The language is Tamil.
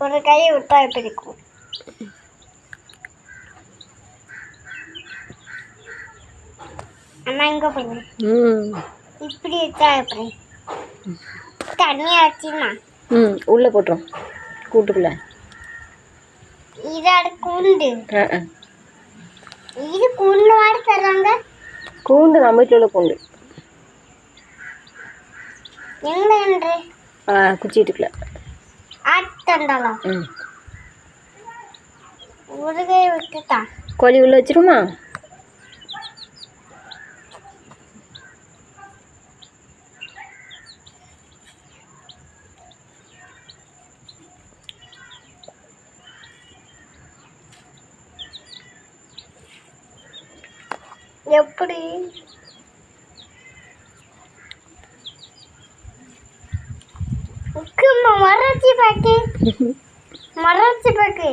ஒரு கையை விட்டா எப்படி இருக்கும்? அம்மா எங்க போய் இப்படி வச்சா எப்படி? தண்ணி ஆச்சுமா உள்ள போட்டுரும் கூட்டுக்குள்ள. இதோட கூண்டு இது கூண்டு மாதிரி தர்றாங்க. கூண்டு நம்ம வீட்டில் உள்ள கூண்டு எங்க என்று குச்சிட்டுக்குள்ள ஆட்டண்டாளா ஒரு கை விட்டுட்டா. கோழி உள்ள வச்சிருமா? எப்படி மறைச்சி பாக்கு மறைச்சி பாக்கு